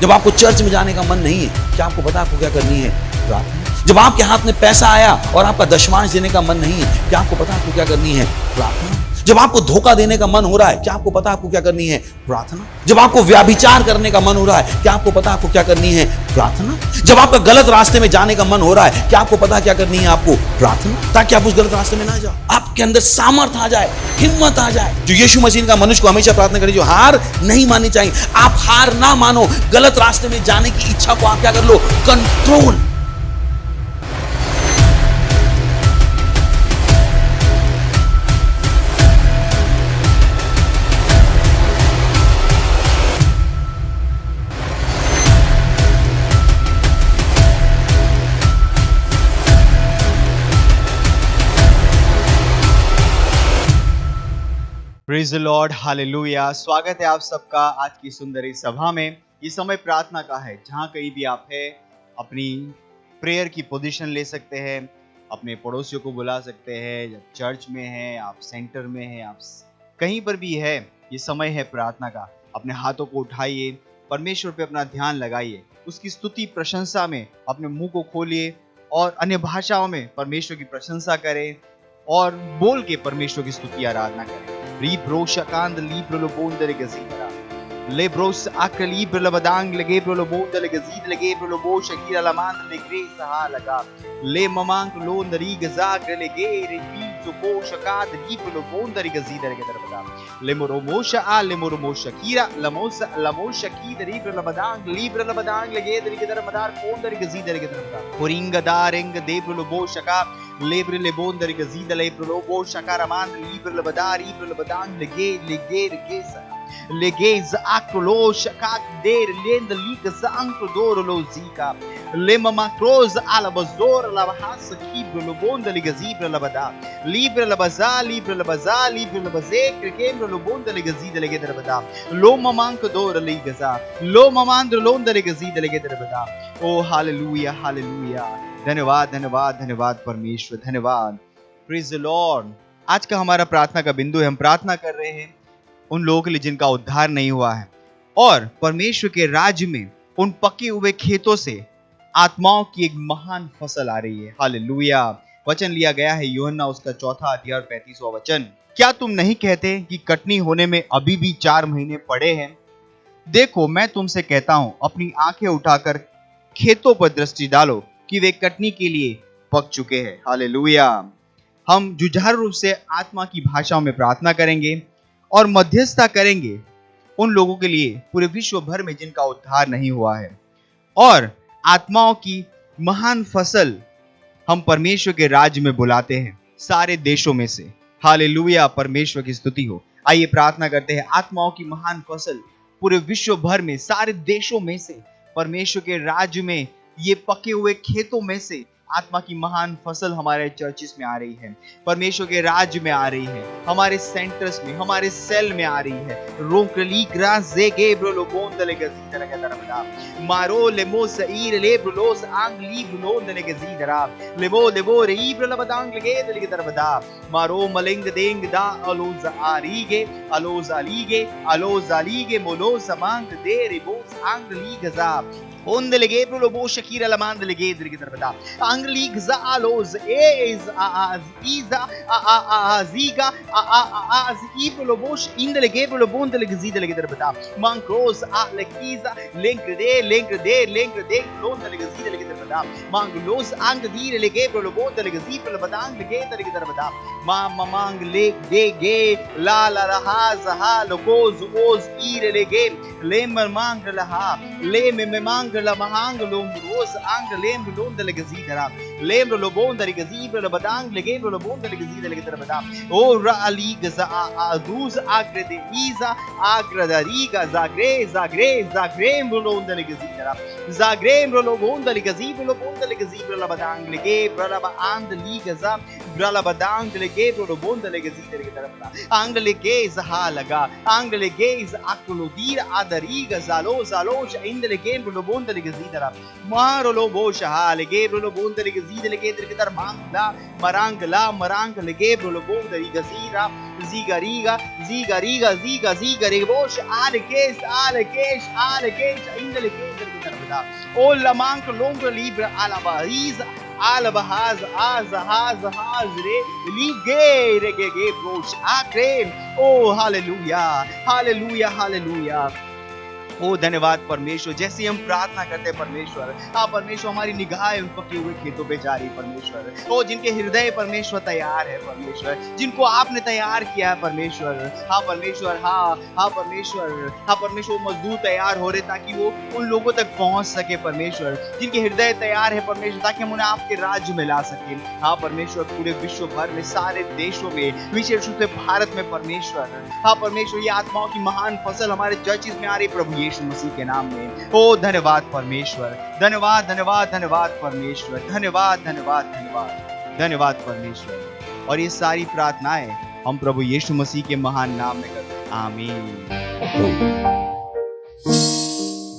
जब आपको चर्च में जाने का मन नहीं है, क्या आपको पता आपको क्या करनी है? प्रार्थना। जब आपके हाथ में पैसा आया और आपका दशमांश देने का मन नहीं है, क्या आपको पता आपको क्या करनी है? प्रार्थना। जब आपको धोखा देने का मन हो रहा है, क्या आपको पता आपको क्या करनी है? प्रार्थना। जब आपको व्याभिचार करने का मन हो रहा है, क्या आपको पता आपको क्या करनी है? प्रार्थना। जब आपका गलत रास्ते में जाने का मन हो रहा है, क्या आपको पता क्या करनी है? आपको प्रार्थना, ताकि आप उस गलत रास्ते में ना जाओ, आपके अंदर सामर्थ आ जाए, हिम्मत आ जाए। जो यीशु मसीह का मनुष्य को हमेशा प्रार्थना करें, जो हार नहीं माननी चाहिए। आप हार ना मानो, गलत रास्ते में जाने की इच्छा को आप क्या कर लो? Control. Praise the Lord, hallelujah. स्वागत है आप सबका आज की सुंदर इस सभा में। ये समय प्रार्थना का है। जहाँ कहीं भी आप है, अपनी प्रेयर की पोजीशन ले सकते हैं, अपने पड़ोसियों को बुला सकते हैं। जब चर्च में है, आप सेंटर में है, आप कहीं पर भी है, ये समय है प्रार्थना का। अपने हाथों को उठाइए, परमेश्वर पे अपना ध्यान लगाइए, उसकी स्तुति प्रशंसा में अपने मुंह को खोलिए और अन्य भाषाओं में परमेश्वर की प्रशंसा करें और बोल के परमेश्वर की स्तुति आराधना करें। Libros acand libro lo bonde le gazidra. Lebros acre libro la badang le gebro lo bonde le gazid le gebro lo bo shakira la mand le gresa ha laga. Le mamang lo ndari gazagre le gere filzo bo shakad libro lo bonde le gazid le gedar badang. Le moromosha a le moromosha kira la mosha ki libro la badang le gedar le gedar badar bonde le gazid le gedar badang. Poringa dareng debro lo bo shaka Lebre le bondere gazida le prolobo shakaraman libre le badar libre le badan le gez acrolo shakak der lend liga zankro doro lo zika le mama croz ala bazor la bahasa kibre le bonde le gazibra le badar libre le baza libre le bazek kembre le bonde le gazida le gedar badar lo mamanko doro le gaza lo mamandro londe le gazida le gedar badar. Oh hallelujah, hallelujah. धन्यवाद धन्यवाद धन्यवाद परमेश्वर, धन्यवाद। Praise the Lord. आज का हमारा प्रार्थना का बिंदु है, हम प्रार्थना कर रहे हैं उन लोगों के लिए जिनका उद्धार नहीं हुआ है और परमेश्वर के राज्य में उन पके हुए खेतों से आत्माओं की एक महान फसल आ रही है। हालेलुया। वचन लिया गया है यूहन्ना उसका 4 अध्याय 35वां वचन। क्या तुम नहीं कहते कि कटनी होने में अभी भी 4 महीने पड़े हैं? देखो, मैं तुमसे कहता हूं, अपनी आंखें उठाकर खेतों पर दृष्टि डालो कि वे कटनी के लिए पक चुके हैं। हालेलुया। हम जुझारू रूप से आत्मा की भाषाओं में प्रार्थना करेंगे और मध्यस्थता करेंगे उन लोगों के लिए पूरे विश्व भर में जिनका उद्धार नहीं हुआ है, और आत्माओं की महान फसल हम परमेश्वर के राज्य में बुलाते हैं सारे देशों में से। हालेलुया, परमेश्वर की स्तुति हो। आइए प्रार्थना करते हैं, आत्माओं की महान फसल पूरे विश्व भर में सारे देशों में से परमेश्वर के राज्य में, ये पके हुए खेतों में से आत्मा की महान फसल हमारे चर्चिस में आ रही है, परमेश्वर के राज्य में आ रही है, हमारे सेंटर्स में, हमारे सेल में आ रही है। रोकली ग्रास जे गेब्रो लो बोंदले गजीदरा के तरफदा मारो लेमो सईर लेब्रोलोस आंगली ब्लोंदले गजीदरा लेबो रीब्रो लबदांग लगे दले के तरफदा मारो मलिंग देंग दा अलोज आलीगे मोलो समांग दे ribose आंगली Gaza Ondele gebro lo bo shakira la mandele gedri ke tarfada angli gza alos is az iza ziga az ibro lo bo indele gebro lo bondele gzidele ke tarfada man cross le kiza lenkre de londele gzidele ke tarfada man los ang dire le gebro lo bondele gzidele le badang le gedre ke tarfada mang le de ge la ha za ha lo goz oz ire le ge lemmer mang la ha le me mang la mahang lo roz ang lem lo ndele gzidara lem lo bondele gzidele le badang le gebro lo bondele gzidele ke tarfada o ra ali gza azuz agre de iza agre da riga zagrem lo ndele gzidara zagrem lo bondele gzidele lo bondele gzidele le badang le gebro la and li gza brala badang le gebro lo bondele gzidele ke tarfada angle gez ha laga angle gez aklodir adariga zalo indele gebro lo bondele gzidara maro lo bosha ha le gebro lo bondele gazid lege der mangla marangla marang lege brologo dari gazira zigariga zigariga ziga zigarebosh alekesh indele ke der bada o lamank long libre alabariz alabahaz az re lige rege brosh akre. Oh hallelujah. ओ धन्यवाद परमेश्वर। जैसे हम प्रार्थना करते हैं परमेश्वर, परमेश्वर हमारी निगाहें उन पके हुए खेतों पे जा रही परमेश्वर। ओ जिनके हृदय परमेश्वर तैयार है परमेश्वर, जिनको आपने तैयार किया है परमेश्वर। परमेश्वर परमेश्वर मजदूर तैयार हो रहे ताकि वो उन लोगों तक पहुंच सके परमेश्वर, जिनके हृदय तैयार है परमेश्वर, ताकि हम उन्हें आपके राज्य में ला सके। परमेश्वर पूरे विश्व भर में, सारे देशों में, विशेष रूप से भारत में परमेश्वर। परमेश्वर ये आत्माओं की महान फसल हमारे चर्चिस में आ रही प्रभु यीशु मसीह के नाम में। ओ धन्यवाद परमेश्वर, धन्यवाद परमेश्वर, धन्यवाद परमेश्वर। और ये सारी प्रार्थनाएं हम प्रभु यीशु मसीह के महान नाम में करते हैं। आमीन।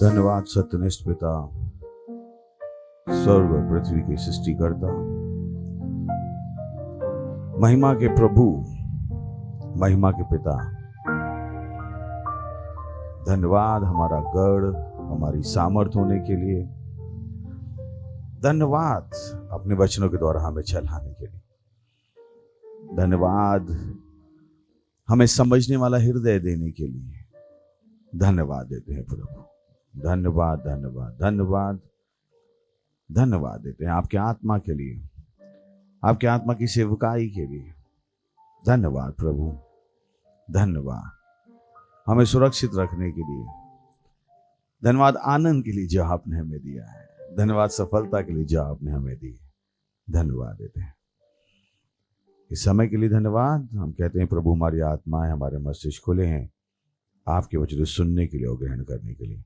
धन्यवाद सत्यनिष्ठ पिता, स्वर्ग और पृथ्वी के सृष्टिकर्ता, महिमा के प्रभु, महिमा के पिता। धन्यवाद हमारा गढ़, हमारी सामर्थ होने के लिए। धन्यवाद अपने वचनों के द्वारा हमें चलाने के लिए। धन्यवाद हमें समझने वाला हृदय देने के लिए। धन्यवाद देते हैं प्रभु, धन्यवाद देते हैं आपके आत्मा के लिए, आपके आत्मा की सेवकाई के लिए। धन्यवाद प्रभु, धन्यवाद हमें सुरक्षित रखने के लिए। धन्यवाद आनंद के लिए जो आपने हमें दिया है। धन्यवाद सफलता के लिए जो आपने हमें दी। धन्यवाद देते हैं इस समय के लिए। धन्यवाद हम कहते हैं प्रभु, हमारी आत्माएं, हमारे मस्तिष्क खुले हैं आपके वचन सुनने के लिए और ग्रहण करने के लिए।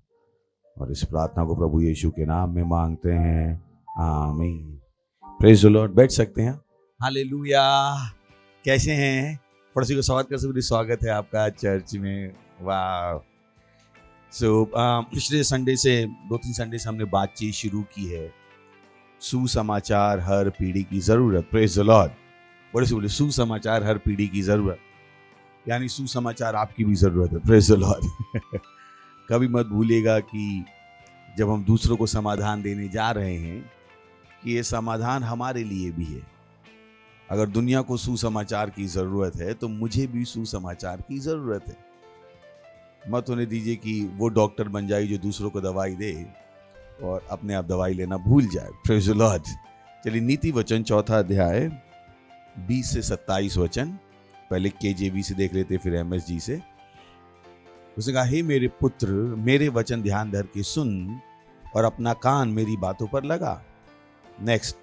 और इस प्रार्थना को प्रभु यीशु के नाम में मांगते हैं, आमीन। Praise the Lord. बैठ सकते हैं। हालेलुया। कैसे हैं? पड़ोसी को स्वागत है आपका चर्च में। वाह। पिछले संडे से 2-3 संडे से हमने बातचीत शुरू की है, सुसमाचार हर पीढ़ी की जरूरत। Praise the Lord. बड़े से बोले, सुसमाचार हर पीढ़ी की जरूरत, यानी सुसमाचार आपकी भी जरूरत है। Praise the Lord. कभी मत भूलिएगा कि जब हम दूसरों को समाधान देने जा रहे हैं कि ये समाधान हमारे लिए भी है। अगर दुनिया को सुसमाचार की जरूरत है तो मुझे भी सुसमाचार की जरूरत है। मत होने दीजिए कि वो डॉक्टर बन जाए जो दूसरों को दवाई दे और अपने आप दवाई लेना भूल जाए। Praise the Lord. चलिए नीति वचन 4 अध्याय 20 से 27 वचन पहले KJV से देख लेते, फिर MSG से। उसने कहा, हे मेरे पुत्र, मेरे वचन ध्यान धर के सुन और अपना कान मेरी बातों पर लगा। नेक्स्ट,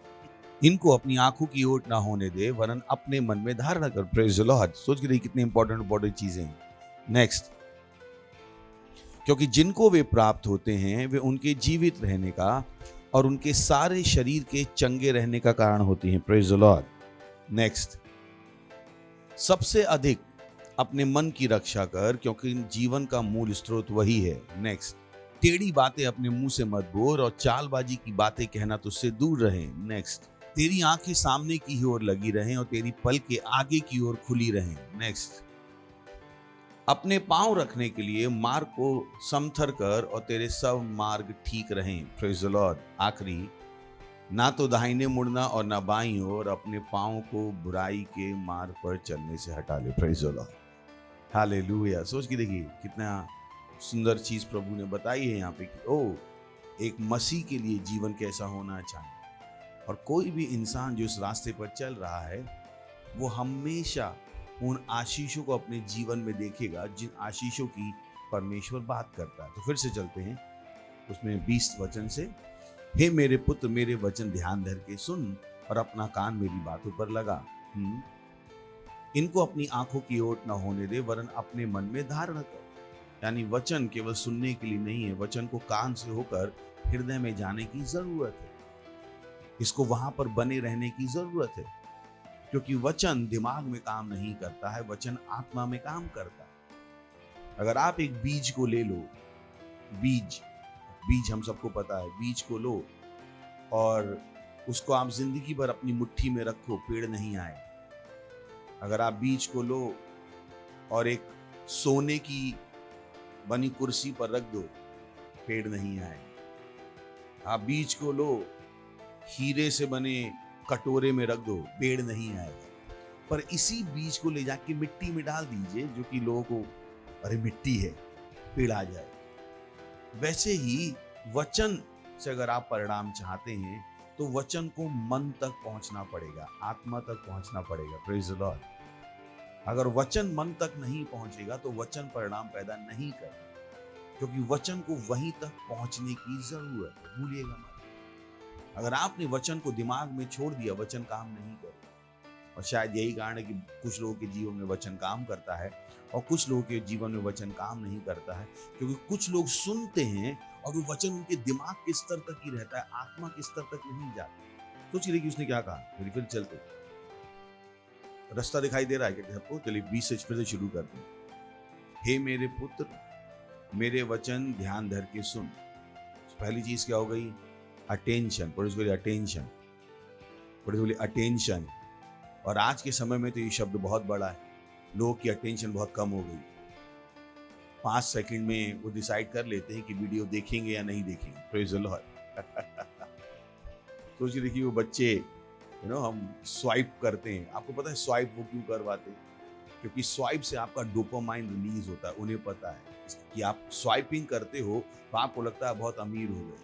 इनको अपनी आंखों की ओट ना होने दे, वरन अपने मन में धारणा कर। Praise the Lord. सोच के देखिए कितनी इंपॉर्टेंट चीजें हैं। नेक्स्ट, क्योंकि जिनको वे प्राप्त होते हैं वे उनके जीवित रहने का और उनके सारे शरीर के चंगे रहने का कारण होती हैं। Praise the Lord. नेक्स्ट, सबसे अधिक अपने मन की रक्षा कर, क्योंकि जीवन का मूल स्रोत वही है। नेक्स्ट, टेढ़ी बातें अपने मुंह से मत बोल और चालबाजी की बातें कहना तुझसे दूर रहे। नेक्स्ट, तेरी आंखें सामने की ओर लगी रहें और तेरी पलकें आगे की ओर खुली रहें। नेक्स्ट, अपने पांव रखने के लिए मार्ग को समथर कर और तेरे सब मार्ग ठीक रहें। Praise the Lord. आखिरी, ना तो दाहिने मुड़ना और ना बाईं ओर, अपने पांव को बुराई के मार्ग पर चलने से हटा ले। Praise the Lord. हालेलुया। सोच के देखिए कितना सुंदर चीज प्रभु ने बताई है यहाँ पे कि एक मसीह के लिए जीवन कैसा होना चाहिए। और कोई भी इंसान जो इस रास्ते पर चल रहा है वो हमेशा उन आशीषों को अपने जीवन में देखेगा जिन आशीषों की परमेश्वर बात करता है। तो फिर से चलते हैं उसमें 20 वचन से। हे मेरे पुत्र, मेरे वचन ध्यान धर के सुन और अपना कान मेरी बातों पर लगा। इनको अपनी आंखों की ओट न होने दे, वरन अपने मन में धारण कर। यानी वचन केवल सुनने के लिए नहीं है, वचन को कान से होकर हृदय में जाने की जरूरत है। इसको वहां पर बने रहने की जरूरत है, क्योंकि वचन दिमाग में काम नहीं करता है, वचन आत्मा में काम करता है। अगर आप एक बीज को ले लो, बीज हम सबको पता है, बीज को लो और उसको आप जिंदगी भर अपनी मुट्ठी में रखो, पेड़ नहीं आए। अगर आप बीज को लो और एक सोने की बनी कुर्सी पर रख दो, पेड़ नहीं आए। आप बीज को लो, हीरे से बने कटोरे में रख दो, पेड़ नहीं आएगा। पर इसी बीज को ले जाके मिट्टी में डाल दीजिए, जो कि लोगों को अरे मिट्टी है, पेड़ आ जाए। वैसे ही वचन से अगर आप परिणाम चाहते हैं तो वचन को मन तक पहुंचना पड़ेगा, आत्मा तक पहुंचना पड़ेगा। Praise the Lord. अगर वचन मन तक नहीं पहुंचेगा तो वचन परिणाम पैदा नहीं करेगा, क्योंकि वचन को वहीं तक पहुंचने की जरूरत है। भूलिएगा मत। अगर आपने वचन को दिमाग में छोड़ दिया, वचन काम नहीं करेगा। और शायद यही कारण है कि कुछ लोगों के जीवन में वचन काम करता है और कुछ लोगों के जीवन में वचन काम नहीं करता है, क्योंकि कुछ लोग सुनते हैं और वो वचन उनके दिमाग के स्तर तक ही रहता है, आत्मा के स्तर तक नहीं जाता। सोच रही कि उसने क्या कहा, फिर चलते रास्ता दिखाई दे रहा है क्या आपको? चलिए 20 से फिर से शुरू करते हैं। हे मेरे पुत्र, मेरे वचन ध्यान धर के सुन। पहली चीज क्या हो गई? अटेंशन। Attention, attention. और आज के समय में तो ये शब्द बहुत बड़ा है। लोगों की अटेंशन बहुत कम हो गई। 5 सेकंड में वो डिसाइड कर लेते हैं कि वीडियो देखेंगे या नहीं देखेंगे। Praise the Lord. सोचिए, देखिए वो बच्चे हम स्वाइप करते हैं। आपको पता है स्वाइप वो क्यों करवाते हैं? क्योंकि स्वाइप से आपका डोपामाइन रिलीज होता है। उन्हें पता है कि आप स्वाइपिंग करते हो तो आपको लगता है बहुत अमीर हो गए,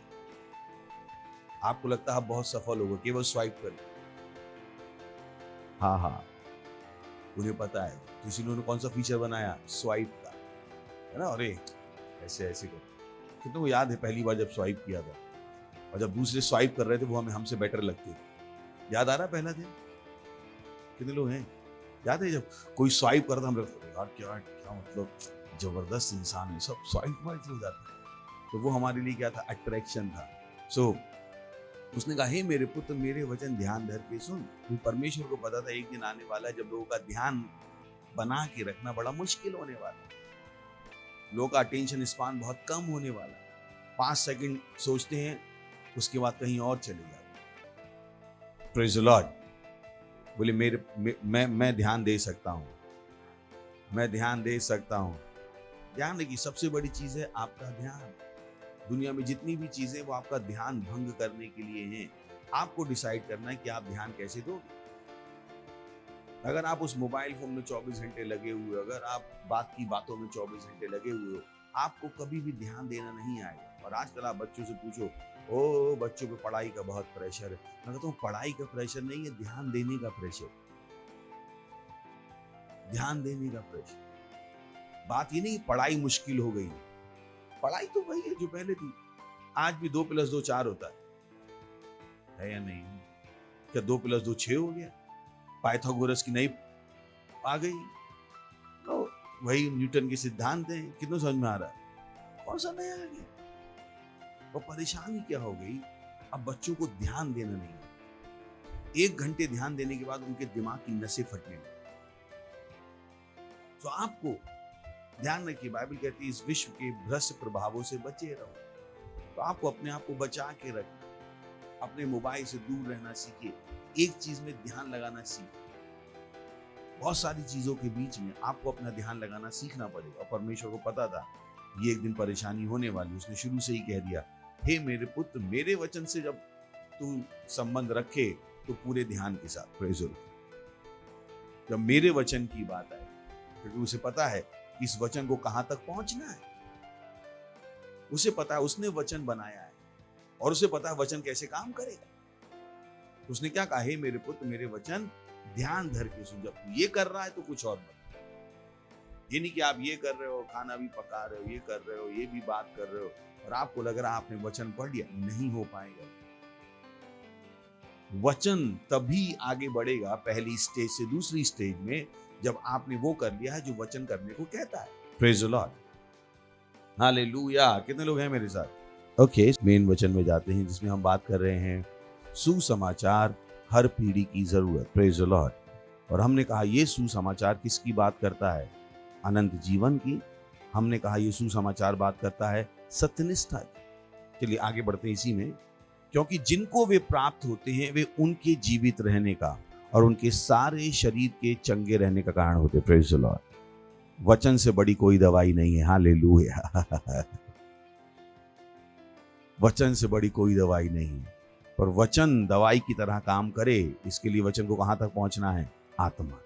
आपको लगता है आप बहुत सफल हो गए, केवल स्वाइप करें। हाँ, उन्हें पता है। तो इन्होंने कौन सा फीचर बनाया? स्वाइप का, है ना। अरे ऐसे ऐसे कर, कितनों को याद है पहली बार जब स्वाइप किया था और जब दूसरे स्वाइप कर रहे थे वो हमसे बेटर लगते थे। याद आ रहा पहला दिन? कितने लोग हैं याद है जब कोई स्वाइप करता हम लोग यार क्या मतलब जबरदस्त इंसान है, सब स्वाइप हो जाता है। तो वो हमारे लिए क्या था? अट्रैक्शन था। उसने कहा, हे मेरे पुत्र, मेरे वचन ध्यान धर के सुन। तो परमेश्वर को पता था एक दिन आने वाला है जब लोगों का ध्यान बना के रखना बड़ा मुश्किल होने वाला है। लोगों का अटेंशन स्पान बहुत कम होने वाला है। 5 सेकंड सोचते हैं, उसके बाद कहीं और चले जाते। Praise the Lord. बोले मैं ध्यान दे सकता हूँ, मैं ध्यान दे सकता हूँ। ध्यान रखिए, सबसे बड़ी चीज है आपका ध्यान। दुनिया में जितनी भी चीजें वो आपका ध्यान भंग करने के लिए हैं। आपको डिसाइड करना है कि आप ध्यान कैसे दोगे। अगर आप उस मोबाइल फोन में 24 घंटे लगे हुए, अगर आप बात की बातों में 24 घंटे लगे हुए हो, आपको कभी भी ध्यान देना नहीं आएगा। और आजकल आप बच्चों से पूछो, ओ बच्चों पे पढ़ाई का बहुत प्रेशर है। मैं कहता हूँ पढ़ाई का प्रेशर नहीं है, ध्यान देने का प्रेशर। ध्यान देने का प्रेशर। बात ये नहीं पढ़ाई मुश्किल हो गई, पढ़ाई तो वही है जो पहले थी। आज भी 2 + 2 4 होता है या नहीं? क्या 2 + 2 6 हो गया? पाइथागोरस की नई आ गई, तो वही न्यूटन के सिद्धांत हैं। कितना समझ में आ रहा है? कौन सा नया आ गया? और परेशानी क्या हो गई? अब बच्चों को ध्यान देना नहीं। 1 घंटे ध्यान देने के बाद उनके दिमाग की नसें फटने लगी। तो आपको ध्यान रखिए, बाइबल कहती है इस विश्व के भ्रष्ट प्रभावों से बचे रहो। तो आपको अपने आप को बचा के रखना, अपने मोबाइल से दूर रहना सीखिए, एक चीज में ध्यान लगाना सीखिए। बहुत सारी चीजों के बीच में आपको अपना ध्यान लगाना सीखना पड़ेगा। और परमेश्वर को पता था ये एक दिन परेशानी होने वाली। उसने शुरू से ही कह दिया, हे मेरे पुत्र, मेरे वचन से जब तू संबंध रखे तो पूरे ध्यान के साथ। Praise the Lord. जब मेरे वचन की बात आए, क्योंकि उसे पता है इस वचन को कहां तक पहुंचना है। उसे पता है उसने वचन बनाया है और उसे पता है वचन कैसे काम करेगा। उसने क्या कहा, हे मेरे पुत्र, मेरे वचन ध्यान धर के सुन। जब तू ये कर रहा है तो कुछ और मत। ये नहीं कि आप ये कर रहे हो, खाना भी पका रहे हो, ये कर रहे हो, ये भी बात कर रहे हो और आपको लग रहा है आपने वचन पढ़ लिया। नहीं हो पाएगा। वचन तभी आगे बढ़ेगा पहली स्टेज से दूसरी स्टेज में, जब आपने वो कर लिया है जो वचन करने को कहता है। Praise the Lord. हालेलुया। कितने लोग हैं मेरे साथ? ओके, मेन वचन में जाते हैं जिसमें हम बात कर रहे हैं सुसमाचार हर पीढ़ी की जरूरत। Praise the Lord. और हमने कहा ये सुसमाचार किसकी बात करता है? अनंत जीवन की। हमने कहा ये सुसमाचार बात करता है सत्यनिष्ठा की। चलिए आगे बढ़ते हैं इसी में, क्योंकि जिनको वे प्राप्त होते हैं वे उनके जीवित रहने का और उनके सारे शरीर के चंगे रहने का कारण होते। Praise the Lord. वचन से बड़ी कोई दवाई नहीं है। हालेलुया। वचन से बड़ी कोई दवाई नहीं है, पर वचन दवाई की तरह काम करे, इसके लिए वचन को कहां तक पहुंचना है? आत्मा।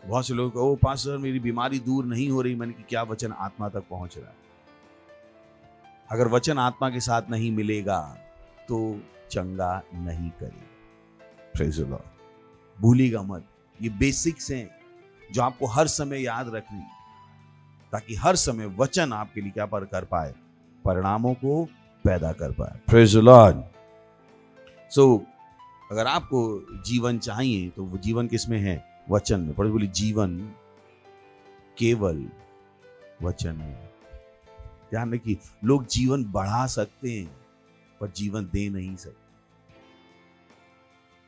बहुत से लोग ओ पास्टर मेरी बीमारी दूर नहीं हो रही, मैंने कि क्या वचन आत्मा तक पहुंच रहा है? अगर वचन आत्मा के साथ नहीं मिलेगा तो चंगा नहीं करेगा। Praise the Lord. भूलिएगा मत, ये बेसिक्स हैं जो आपको हर समय याद रखनी, ताकि हर समय वचन आपके लिए क्या पर कर पाए? परिणामों को पैदा कर पाए। Praise the Lord. सो अगर आपको जीवन चाहिए तो वो जीवन किसमें है? वचन में। पढ़े बोली जीवन केवल वचन में। ध्यान रखिए, लोग जीवन बढ़ा सकते हैं पर जीवन दे नहीं सकते।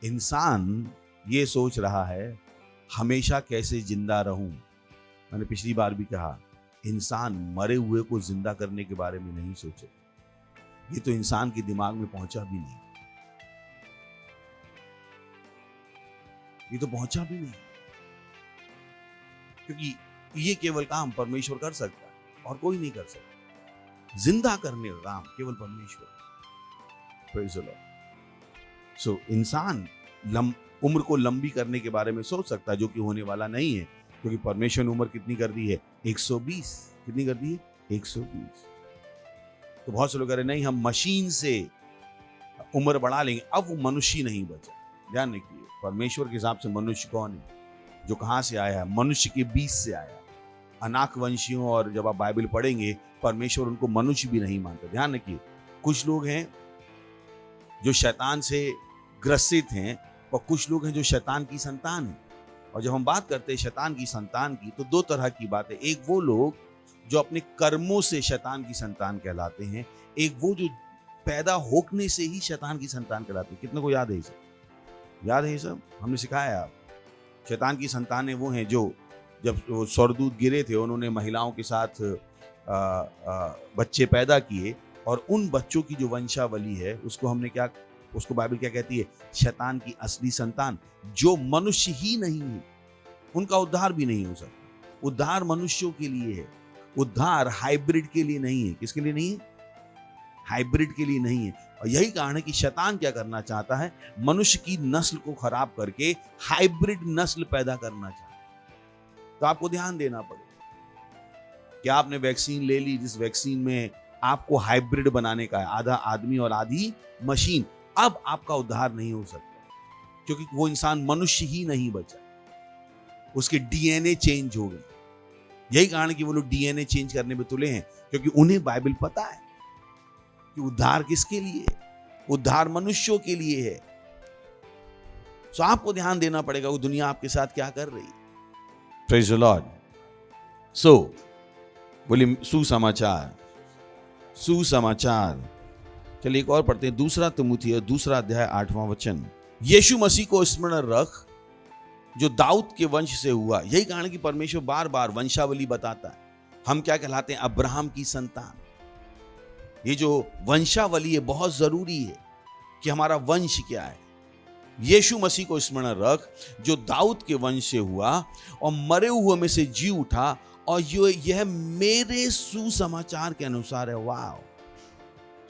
इंसान ये सोच रहा है हमेशा कैसे जिंदा रहूं। मैंने पिछली बार भी कहा, इंसान मरे हुए को जिंदा करने के बारे में नहीं सोचे। ये तो इंसान के दिमाग में पहुंचा भी नहीं, ये तो पहुंचा भी नहीं, क्योंकि ये केवल काम परमेश्वर कर सकता है और कोई नहीं कर सकता। जिंदा करने का काम केवल परमेश्वर। Praise the Lord. सो इंसान उम्र को लंबी करने के बारे में सोच सकता है, जो कि होने वाला नहीं है, क्योंकि परमेश्वर ने उम्र कितनी कर दी है? 120। कितनी कर दी है? 120। तो बहुत से लोग कह रहे नहीं हम मशीन से उम्र बढ़ा लेंगे। अब वो मनुष्य नहीं बचा। ध्यान रखिए, परमेश्वर के हिसाब से मनुष्य कौन है? जो कहां से आया है? मनुष्य के बीच से आया। अनाक वंशियों, और जब आप बाइबल पढ़ेंगे परमेश्वर उनको मनुष्य भी नहीं मानता। ध्यान रखिए, कुछ लोग हैं जो शैतान से ग्रसित हैं और कुछ लोग हैं जो शैतान की संतान हैं। और जब हम बात करते हैं शैतान की संतान की, तो दो तरह की बात है। एक वो लोग जो अपने कर्मों से शैतान की संतान कहलाते हैं, एक वो जो पैदा होने से ही शैतान की संतान कहलाते हैं। कितने को याद है ये सब? याद है ये सब? हमने सिखाया आप। शैतान की संतानें वो हैं जो जब स्वर्गदूत गिरे थे उन्होंने महिलाओं के साथ बच्चे पैदा किए, और उन बच्चों की जो वंशावली है उसको हमने क्या, उसको बाइबल क्या कहती है? शैतान की असली संतान, जो मनुष्य ही नहीं है, उनका उद्धार भी नहीं हो सकता। उद्धार मनुष्यों के लिए है, उद्धार हाइब्रिड के लिए नहीं है। किसके लिए नहीं है? हाइब्रिड के लिए नहीं है। और यही कारण है कि शैतान क्या करना चाहता है? मनुष्य की नस्ल को खराब करके हाइब्रिड नस्ल पैदा करना चाहता है। तो आपको ध्यान देना पड़ेगा कि आपने वैक्सीन ले ली, जिस वैक्सीन में आपको हाइब्रिड बनाने का है, आधा आदमी और आधी मशीन। अब आपका उद्धार नहीं हो सकता, क्योंकि वो इंसान मनुष्य ही नहीं बचा, उसके डीएनए चेंज हो गए। यही कारण है कि वो लोग डीएनए चेंज करने में तुले हैं, क्योंकि उन्हें बाइबल पता है कि उद्धार किसके लिए है? उद्धार मनुष्यों के लिए है। सो आपको ध्यान देना पड़ेगा वो दुनिया आपके साथ क्या कर रही है। Praise the Lord. सो बोलिए सुसमाचार, सुसमाचार। चलिए एक और पढ़ते हैं, दूसरा तीमुथियुस दूसरा अध्याय 8वां वचन। यीशु मसीह को स्मरण रख जो दाऊद के वंश से हुआ। यही कारण कि परमेश्वर बार बार वंशावली बताता है। हम क्या कहलाते हैं? अब्राहम की संतान। ये जो वंशावली है बहुत जरूरी है कि हमारा वंश क्या है। यीशु मसीह को स्मरण रख जो दाऊद के वंश से हुआ और मरे हुए में से जी उठा, और यह मेरे सुसमाचार के अनुसार है। वाह!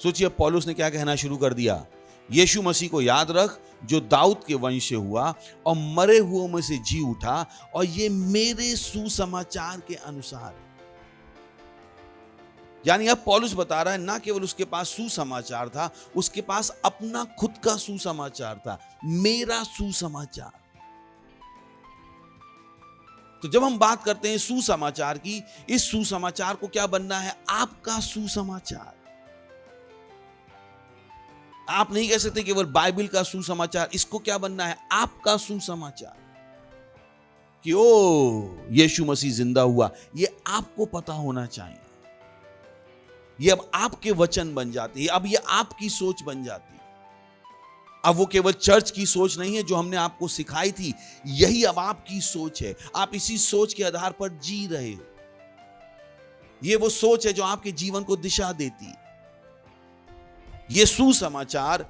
सोचिए पौलुस ने क्या कहना शुरू कर दिया। यीशु मसीह को याद रख जो दाऊद के वंश से हुआ और मरे हुए में से जी उठा, और ये मेरे सुसमाचार के अनुसार है। यानी अब पौलुस बता रहा है ना केवल उसके पास सुसमाचार था, उसके पास अपना खुद का सुसमाचार था, मेरा सुसमाचार। तो जब हम बात करते हैं सुसमाचार की, इस सुसमाचार को क्या बनना है? आपका सुसमाचार। आप नहीं कह सकते केवल बाइबल का सुसमाचार, इसको क्या बनना है? आपका सुसमाचार। कि ओ यीशु मसीह जिंदा हुआ, ये आपको पता होना चाहिए। ये अब आपके वचन बन जाते हैं, अब ये आपकी सोच बन जाती है। अब वो केवल चर्च की सोच नहीं है जो हमने आपको सिखाई थी, यही अब आपकी सोच है। आप इसी सोच के आधार पर जी रहे हो। ये वो सोच है जो आपके जीवन को दिशा देती है। ये सुसमाचार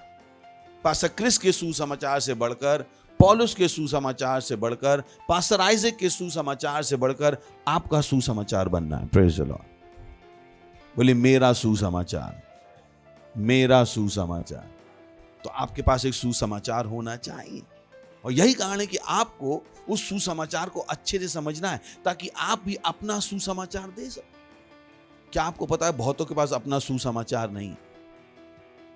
पास्टर क्रिस के सुसमाचार से बढ़कर, पौलुस के सुसमाचार से बढ़कर, पास्टर आइजक के सुसमाचार से बढ़कर आपका सुसमाचार बनना है। Praise the Lord. बोले मेरा सुसमाचार, मेरा सुसमाचार। तो आपके पास एक सुसमाचार होना चाहिए, और यही कारण है कि आपको उस सुसमाचार को अच्छे से समझना है ताकि आप भी अपना सुसमाचार दे सको। क्या आपको पता है बहुतों के पास अपना सुसमाचार नहीं?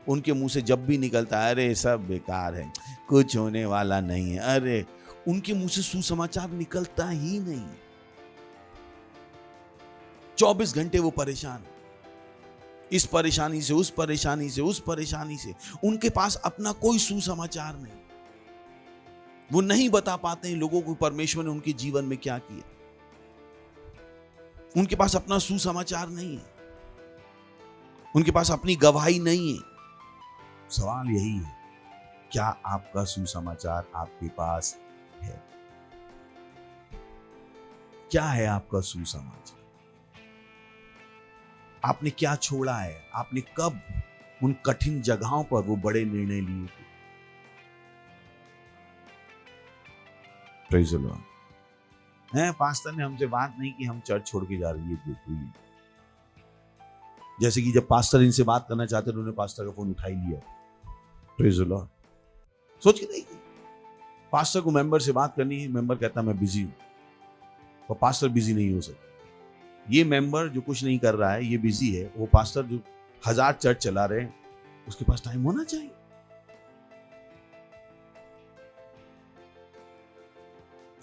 उनके मुंह से जब भी निकलता है अरे सब बेकार है, कुछ होने वाला नहीं है, अरे उनके मुंह से सुसमाचार निकलता ही नहीं। 24 घंटे वो परेशान है, इस परेशानी से उस परेशानी से उस परेशानी से। उनके पास अपना कोई सुसमाचार नहीं। वो नहीं बता पाते हैं लोगों को परमेश्वर ने उनके जीवन में क्या किया। उनके पास अपना सुसमाचार नहीं है, उनके पास अपनी गवाही नहीं है। सवाल यही है, क्या आपका सुसमाचार आपके पास है? क्या है आपका सुसमाचार? आपने क्या छोड़ा है? आपने कब उन कठिन जगहों पर वो बड़े निर्णय लिए थे? Praise the Lord. हैं, पास्टर ने हमसे बात नहीं की, हम चर्च छोड़ के जा रही है। देखो ये, जैसे कि जब पास्टर इनसे बात करना चाहते उन्होंने पास्टर का फोन उठा ही लिया। Praise the Lord. सोच के देखिए, पास्टर को मेंबर से बात करनी है, मेंबर कहता मैं बिजी हूं, और पास्टर बिजी नहीं हो सकता। ये मेंबर जो कुछ नहीं कर रहा है, ये बिजी है, वो पास्टर जो 1000 चर्च चला रहे हैं, उसके पास टाइम होना चाहिए।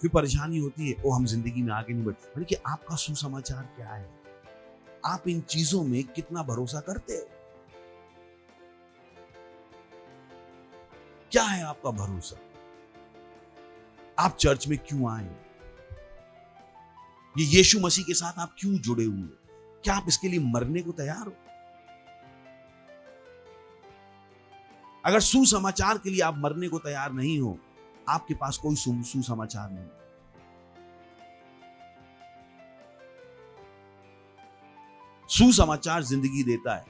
फिर परेशानी होती है, वो हम जिंदगी में आगे नहीं बढ़ते। कि आपका सुसमाचार क्या है? आप इन चीजों में कितना भरोसा करते हो? क्या है आपका भरोसा? आप चर्च में क्यों आए? ये यीशु मसीह के साथ आप क्यों जुड़े हुए हो? क्या आप इसके लिए मरने को तैयार हो? अगर सुसमाचार के लिए आप मरने को तैयार नहीं हो, आपके पास कोई सुसमाचार नहीं। सुसमाचार जिंदगी देता है,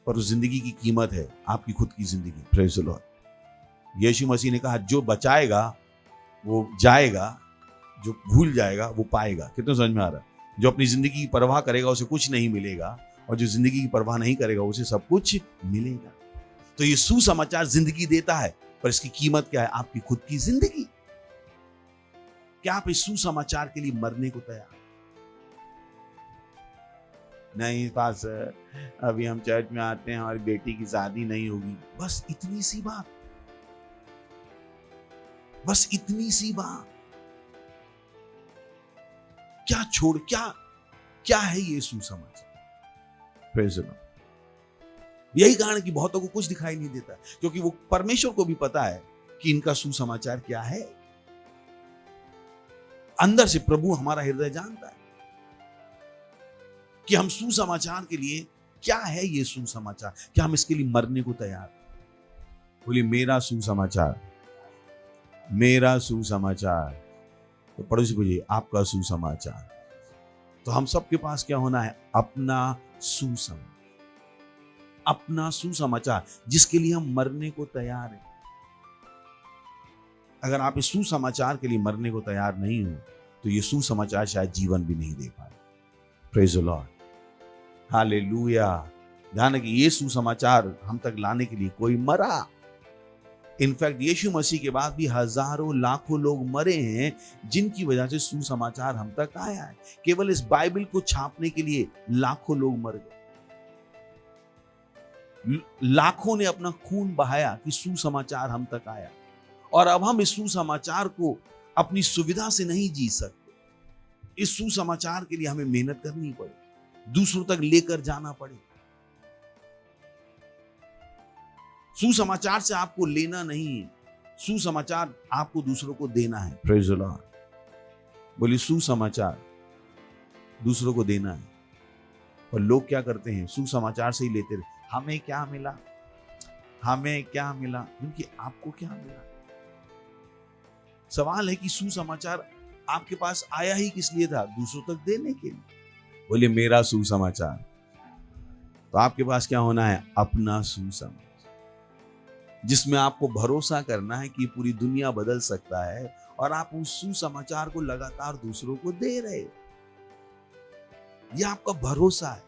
पर उस जिंदगी की कीमत है आपकी खुद की जिंदगी। Praise the Lord. Yeshu Masih ने कहा जो बचाएगा वो जाएगा, जो भूल जाएगा वो पाएगा। कितना समझ में आ रहा है? जो अपनी जिंदगी की परवाह करेगा उसे कुछ नहीं मिलेगा, और जो जिंदगी की परवाह नहीं करेगा उसे सब कुछ मिलेगा। तो ये सुसमाचार जिंदगी देता है, पर इसकी कीमत क्या है? आपकी खुद की जिंदगी। क्या आप इस सुसमाचार के लिए मरने को तैयार? नहीं पास्टर, अभी हम चर्च में आते हैं, हमारी बेटी की शादी नहीं होगी। बस इतनी सी बात, बस इतनी सी बात। क्या छोड़, क्या है ये सुसमाचार? Praise the Lord. यही कारण कि बहुतों को कुछ दिखाई नहीं देता, क्योंकि वो परमेश्वर को भी पता है कि इनका सुसमाचार क्या है। अंदर से प्रभु हमारा हृदय जानता है कि हम सुसमाचार के लिए, क्या है ये सुसमाचार, क्या हम इसके लिए मरने को तैयार? बोलिए मेरा सुसमाचार, मेरा सुसमाचार। तो पड़ोसी बोलिए आपका सुसमाचार। तो हम सबके पास क्या होना है? अपना सुसमाचार, अपना सुसमाचार, जिसके लिए हम मरने को तैयार हैं। अगर आप इस सुसमाचार के लिए मरने को तैयार नहीं हो, तो ये सुसमाचार शायद जीवन भी नहीं दे पाए। Praise the Lord, hallelujah. ध्यान है कि ये सुसमाचार हम तक लाने के लिए कोई मरा। इनफैक्ट यीशु मसीह के बाद भी हजारों लाखों लोग मरे हैं, जिनकी वजह से सुसमाचार हम तक आया है। केवल इस बाइबल को छापने के लिए लाखों लोग मर गए, लाखों ने अपना खून बहाया कि सुसमाचार हम तक आया। और अब हम इस सुसमाचार को अपनी सुविधा से नहीं जी सकते। इस सुसमाचार के लिए हमें मेहनत करनी पड़े, दूसरों तक लेकर जाना पड़े। सुसमाचार से आपको लेना नहीं है, सुसमाचार आपको दूसरों को देना है। Praise the Lord. बोलिए सुसमाचार दूसरों को देना है। और लोग क्या करते हैं? सुसमाचार से ही लेते रहे। हमें क्या मिला, हमें क्या मिला, क्योंकि आपको क्या मिला? सवाल है कि सुसमाचार आपके पास आया ही किस लिए था? दूसरों तक देने के लिए। बोलिए मेरा सुसमाचार। तो आपके पास क्या होना है? अपना सुसमाचार, जिसमें आपको भरोसा करना है कि पूरी दुनिया बदल सकता है और आप उस सुसमाचार को लगातार दूसरों को दे रहे हो। यह आपका भरोसा है।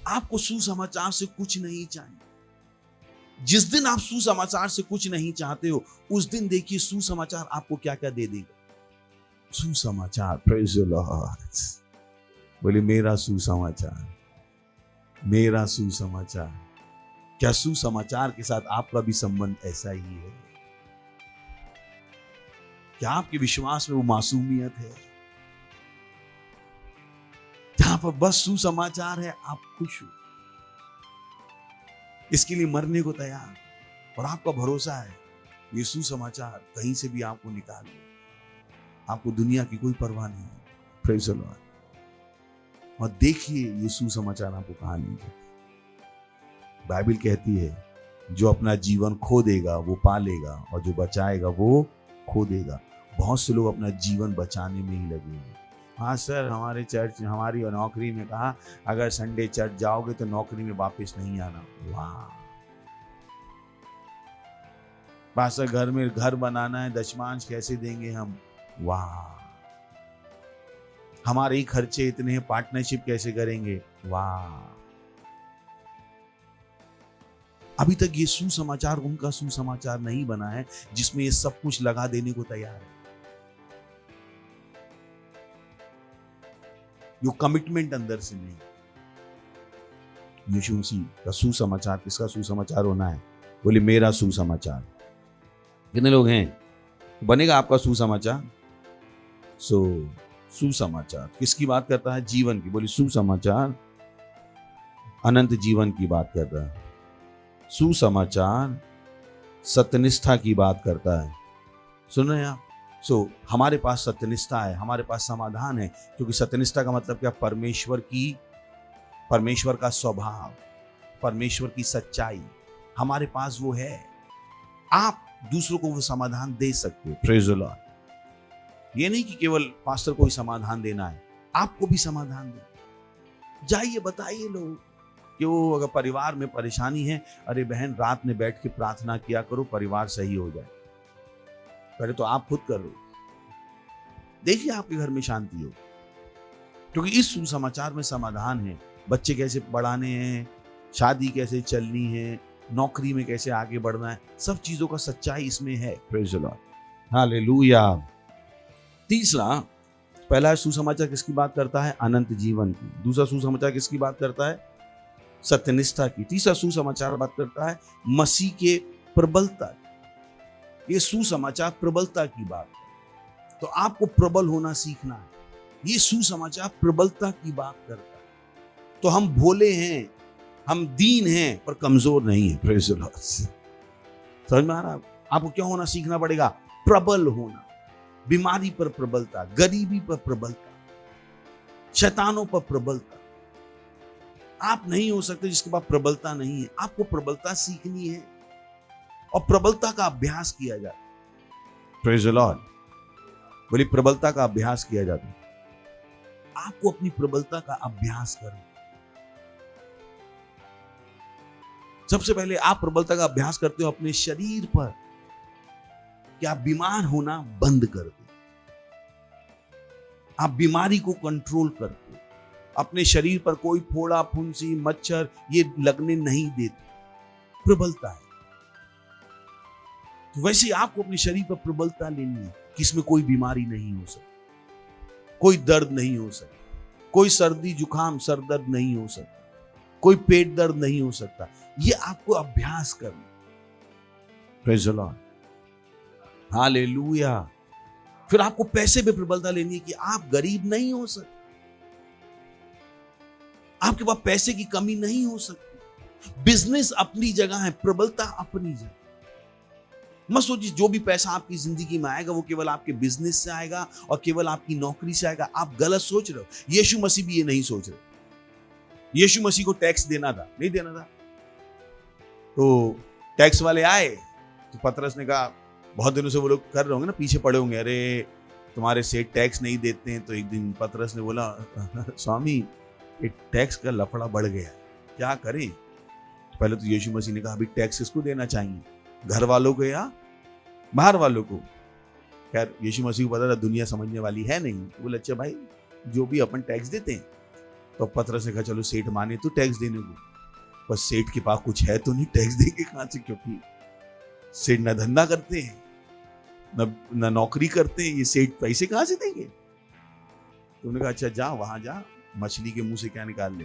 आपको सुसमाचार से कुछ नहीं चाहिए। जिस दिन आप सुसमाचार से कुछ नहीं चाहते हो, उस दिन देखिए सुसमाचार आपको क्या क्या दे देगा। सुसमाचार, प्रेज द लॉर्ड। बोले मेरा सुसमाचार, मेरा सुसमाचार। क्या सुसमाचार के साथ आपका भी संबंध ऐसा ही है? क्या आपके विश्वास में वो मासूमियत है? जहां पर बस सुसमाचार है, आप खुश हो, इसके लिए मरने को तैयार, और आपका भरोसा है ये सुसमाचार कहीं से भी आपको निकाल दे, आपको दुनिया की कोई परवाह नहीं है। Praise the Lord. और देखिए ये सुसमाचार आपको कहां ले जाए। बाइबल कहती है जो अपना जीवन खो देगा वो पा लेगा, और जो बचाएगा वो खो देगा। बहुत से लोग अपना जीवन बचाने में ही लगे हैं। हाँ सर, हमारे चर्च, हमारी नौकरी में कहा अगर संडे चर्च जाओगे तो नौकरी में वापस नहीं आना। वाह। पास्टर घर में घर बनाना है, दशमांश कैसे देंगे हम? वाह। हमारे ही खर्चे इतने हैं, पार्टनरशिप कैसे करेंगे? वाह। अभी तक ये सुसमाचार उनका सुसमाचार नहीं बना है जिसमें ये सब कुछ लगा देने को तैयार है। यो कमिटमेंट अंदर से नहीं। यीशु मसीह का सुसमाचार, किसका सुसमाचार होना है? बोले मेरा सुसमाचार। कितने लोग हैं? बनेगा आपका सुसमाचार। सुसमाचार किसकी बात करता है? जीवन की। बोले सुसमाचार अनंत जीवन की बात करता है। सुसमाचार सत्यनिष्ठा की बात करता है। सुन रहे हैं आप? हमारे पास सत्यनिष्ठा है, हमारे पास समाधान है, क्योंकि सत्यनिष्ठा का मतलब क्या? परमेश्वर का स्वभाव, परमेश्वर की सच्चाई हमारे पास वो है। आप दूसरों को वो समाधान दे सकते हो। Praise the Lord. ये नहीं कि केवल पास्टर को ही समाधान देना है, आपको भी समाधान दे। जाइए बताइए लोग कि वो अगर परिवार में परेशानी है, अरे बहन रात में बैठ के प्रार्थना किया करो, परिवार सही हो जाए। पहले तो आप खुद करो, देखिए आपके घर में शांति हो, क्योंकि इस सुसमाचार में समाधान है। बच्चे कैसे बढ़ाने हैं, शादी कैसे चलनी है, नौकरी में कैसे आगे बढ़ना है, सब चीजों का सच्चाई इसमें है। Praise the Lord, hallelujah. तीसरा, पहला सुसमाचार किसकी बात करता है? अनंत जीवन की। दूसरा सुसमाचार किसकी बात करता है? सत्यनिष्ठा की। तीसरा सुसमाचार बात करता है मसीह के प्रबलता की। ये सुसमाचार प्रबलता की बात है, तो आपको प्रबल होना सीखना है। ये सुसमाचार प्रबलता की बात करता है। तो हम भोले हैं, हम दीन हैं, पर कमजोर नहीं है। Praise the Lord. समझ में आ रहा है? आपको क्या होना सीखना पड़ेगा? प्रबल होना। बीमारी पर प्रबलता, गरीबी पर प्रबलता, शैतानों पर प्रबलता। आप नहीं हो सकते जिसके पास प्रबलता नहीं है। आपको प्रबलता सीखनी है और प्रबलता का अभ्यास किया जाता है। Praise the Lord. बोली प्रबलता का अभ्यास किया जाता है। आपको अपनी प्रबलता का अभ्यास करना। सबसे पहले आप प्रबलता का अभ्यास करते हो अपने शरीर पर, कि आप बीमार होना बंद कर दो। आप बीमारी को कंट्रोल करते हो। अपने शरीर पर कोई फोड़ा, फुंसी, मच्छर ये लगने नहीं देते। प्रबलता है। तो वैसे आपको अपने शरीर पर प्रबलता लेनी है कि इसमें कोई बीमारी नहीं हो सकती, कोई दर्द नहीं हो सकता, कोई सर्दी जुकाम सर दर्द नहीं हो सकता, कोई पेट दर्द नहीं हो सकता। ये आपको अभ्यास करना। Praise the Lord, hallelujah. फिर आपको पैसे पे प्रबलता लेनी है कि आप गरीब नहीं हो सकते, आपके पास पैसे की कमी नहीं हो सकती। बिजनेस अपनी जगह है, प्रबलता अपनी जगह। मत सोचिए जो भी पैसा आपकी जिंदगी में आएगा वो केवल आपके बिजनेस से आएगा और केवल आपकी नौकरी से आएगा। आप गलत सोच रहे हो। यीशु मसीह भी ये नहीं सोच रहे। यीशु मसीह को टैक्स देना था, नहीं देना था, तो टैक्स वाले आए तो पतरस ने कहा, बहुत दिनों से वो लोग कर रहे होंगे ना, पीछे पड़े होंगे, अरे तुम्हारे सेठ टैक्स नहीं देते हैं। तो एक दिन पतरस ने बोला, स्वामी एक टैक्स का लफड़ा बढ़ गया, क्या करें। पहले तो यीशु मसीह ने कहा अभी टैक्स किसको देना चाहिए, घर वालों को या बाहर वालों को। खैर यीशु मसीह को पता था दुनिया समझने वाली है नहीं, तो बोले अच्छा भाई जो भी अपन टैक्स देते हैं। तो पतरस ने कहा चलो सेठ माने तो टैक्स देने को, पर सेठ के पास कुछ है तो नहीं, टैक्स देंगे कहां से, क्योंकि सेठ ना धंधा करते हैं न नौकरी करते हैं, ये सेठ पैसे कहां से देंगे। तो उन्होंने कहा अच्छा जा वहां जा, मछली के मुंह से क्या निकाल ले,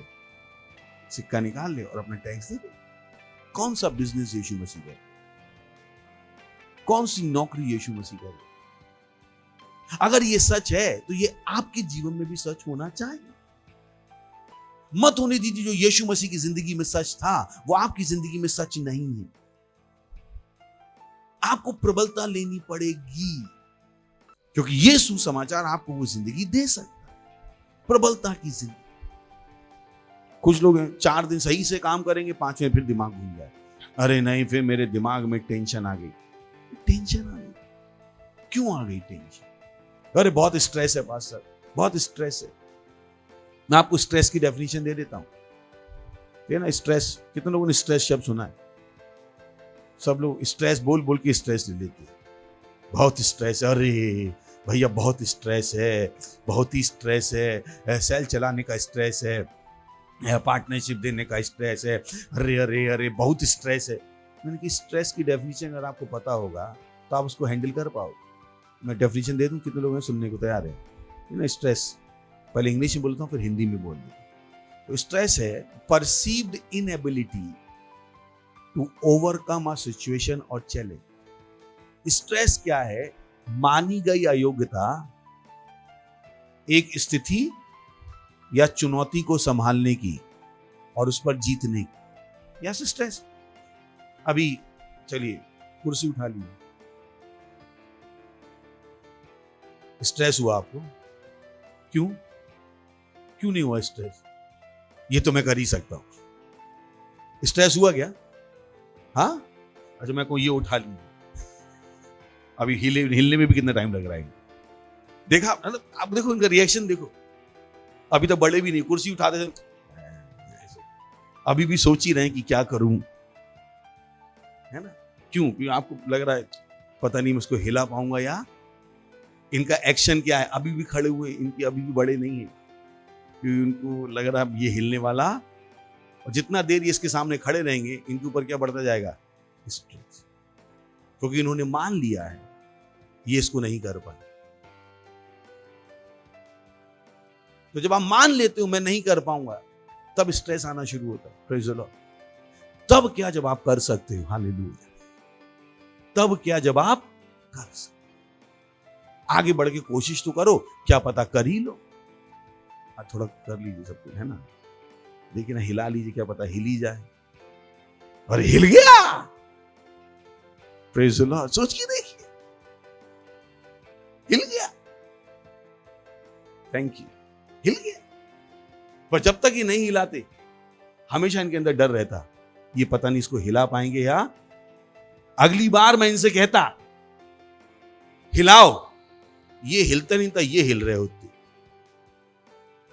सिक्का निकाल ले और अपना टैक्स दे दे। कौन सा बिजनेस यीशु मसीह करे, कौन सी नौकरी यीशु मसीह करे। अगर ये सच है तो ये आपके जीवन में भी सच होना चाहिए। मत होने दीजिए जो यीशु मसीह की जिंदगी में सच था वो आपकी जिंदगी में सच नहीं है। आपको प्रबलता लेनी पड़ेगी, क्योंकि ये सुसमाचार आपको वो जिंदगी दे सकता है, प्रबलता की जिंदगी। कुछ लोग 4 दिन सही से काम करेंगे, 5वें फिर दिमाग घूम जाए, अरे नहीं फिर मेरे दिमाग में टेंशन आ गई। टेंशन आ गई, क्यों आ गई टेंशन? अरे बहुत स्ट्रेस है पास्टर, बहुत स्ट्रेस है। मैं आपको स्ट्रेस की डेफिनेशन दे देता हूं, ये ना स्ट्रेस, कितने लोगों ने स्ट्रेस शब्द सुना है? सब लोग स्ट्रेस बोल बोल के स्ट्रेस ले लेते हैं। बहुत स्ट्रेस है, अरे भैया बहुत स्ट्रेस है, बहुत ही स्ट्रेस है, सेल चलाने का स्ट्रेस है, पार्टनरशिप देने का स्ट्रेस है, अरे अरे अरे बहुत स्ट्रेस है। मैंने कि स्ट्रेस की डेफिनेशन अगर आपको पता होगा तो आप उसको हैंडल कर पाओगे। मैं डेफिनेशन दे दूं, कितने लोग हैं सुनने को तैयार है ना? स्ट्रेस पहले इंग्लिश में बोलता हूं फिर हिंदी में बोल दूं। तो स्ट्रेस है perceived inability to overcome a situation और चैलेंज। स्ट्रेस क्या है? मानी गई अयोग्यता एक स्थिति या चुनौती को संभालने की और उस पर जीतने की, यह स्ट्रेस। अभी चलिए कुर्सी उठा लीजिए, स्ट्रेस हुआ आपको? क्यों क्यों नहीं हुआ स्ट्रेस? ये तो मैं कर ही सकता हूं। स्ट्रेस हुआ क्या? हाँ अच्छा मैं को ये उठा ली, अभी हिलने में भी कितना टाइम लग रहा है। देखा मतलब आप देखो इनका रिएक्शन देखो, अभी तो बड़े भी नहीं, कुर्सी उठाते थे अभी भी सोच ही रहे हैं कि क्या करूं, है ना? क्यों? क्योंकि आपको लग रहा है पता नहीं मैं उसको हिला पाऊंगा, या इनका एक्शन क्या है। अभी भी खड़े हुए, इनकी अभी भी बड़े नहीं है, क्योंकि उनको लग रहा है ये हिलने वाला, और जितना देर ये इसके सामने खड़े रहेंगे इनके ऊपर क्या बढ़ता जाएगा? स्ट्रेस। क्योंकि इन्होंने मान लिया है ये इसको नहीं कर पाए। तो जब आप मान लेते हो मैं नहीं कर पाऊंगा, तब स्ट्रेस आना शुरू होता है। Praise the Lord. तब क्या जब आप कर सकते हो, हालेलुया। तब क्या जब आप कर सकते, आगे बढ़ के कोशिश तो करो, क्या पता कर ही लो। थोड़ा कर लीजिए सब कुछ, है ना? देखिए ना, हिला लीजिए, क्या पता हिल ही जाए। और हिल गया, प्रेज़ द लॉर्ड। सोच के देखिए, हिल गया, थैंक यू, हिल गया। पर जब तक ये नहीं हिलाते, हमेशा इनके अंदर डर रहता, ये पता नहीं इसको हिला पाएंगे, या अगली बार मैं इनसे कहता हिलाओ, ये हिलता नहीं था, ये हिल रहे होते।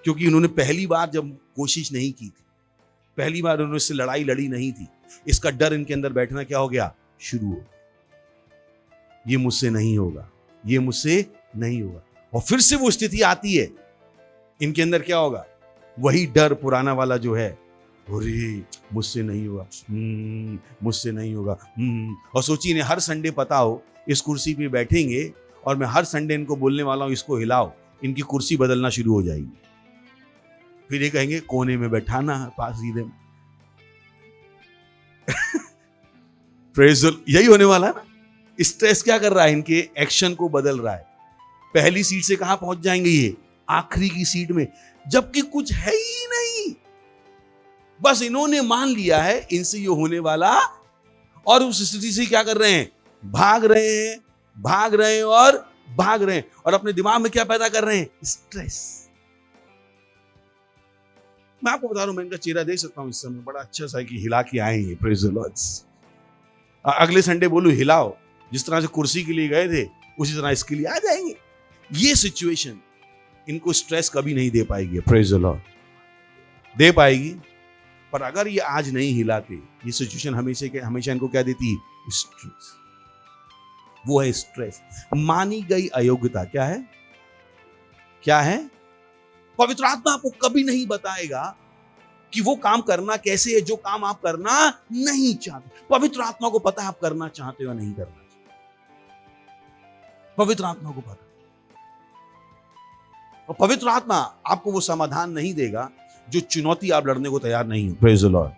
क्योंकि उन्होंने पहली बार जब कोशिश नहीं की थी, पहली बार उन्होंने इससे लड़ाई लड़ी नहीं थी, इसका डर इनके अंदर बैठना क्या हो गया? शुरू हो गया। ये मुझसे नहीं होगा, ये मुझसे नहीं होगा। और फिर से वो स्थिति आती है, इनके अंदर क्या होगा? वही डर पुराना वाला जो है, अरे मुझसे नहीं होगा, मुझसे नहीं होगा। और सोचिए ने हर संडे पता हो इस कुर्सी पे बैठेंगे और मैं हर संडे इनको बोलने वाला हूं इसको हिलाओ, इनकी कुर्सी बदलना शुरू हो जाएगी। फिर ये कहेंगे कोने में बैठाना पास सीधे में। Praise the Lord. यही होने वाला है ना। स्ट्रेस क्या कर रहा है? इनके एक्शन को बदल रहा है। पहली सीट से कहां पहुंच जाएंगे? ये आखिरी की सीट में, जबकि कुछ है ही नहीं। बस इन्होंने मान लिया है इनसे ये होने वाला, और उस स्थिति से क्या कर रहे हैं? भाग रहे हैं, भाग रहे हैं और भाग रहे हैं, और अपने दिमाग में क्या पैदा कर रहे हैं? स्ट्रेस। मैं आपको बता रहा हूं, मैं इनका चेहरा देख सकता हूं इस समय, बड़ा अच्छा सा कि हिला के आएंगे। Praise the Lord. अगले संडे बोलू हिलाओ, जिस तरह से कुर्सी के लिए गए थे उसी तरह इसके लिए आ जाएंगे। ये सिचुएशन इनको स्ट्रेस कभी नहीं दे पाएगी। Praise the Lord. दे पाएगी। पर अगर ये आज नहीं हिलाते, ये सिचुएशन हमेशा इनको क्या देती है? स्ट्रेस। वो है स्ट्रेस। मानी गई अयोग्यता क्या है? क्या है? पवित्र आत्मा आपको कभी नहीं बताएगा कि वो काम करना कैसे है जो काम आप करना नहीं चाहते। पवित्र आत्मा को पता है आप करना चाहते हो या नहीं करना चाहते। पवित्र आत्मा को पता। और पवित्र आत्मा आपको वो समाधान नहीं देगा जो चुनौती आप लड़ने को तैयार नहीं हो। Praise the Lord.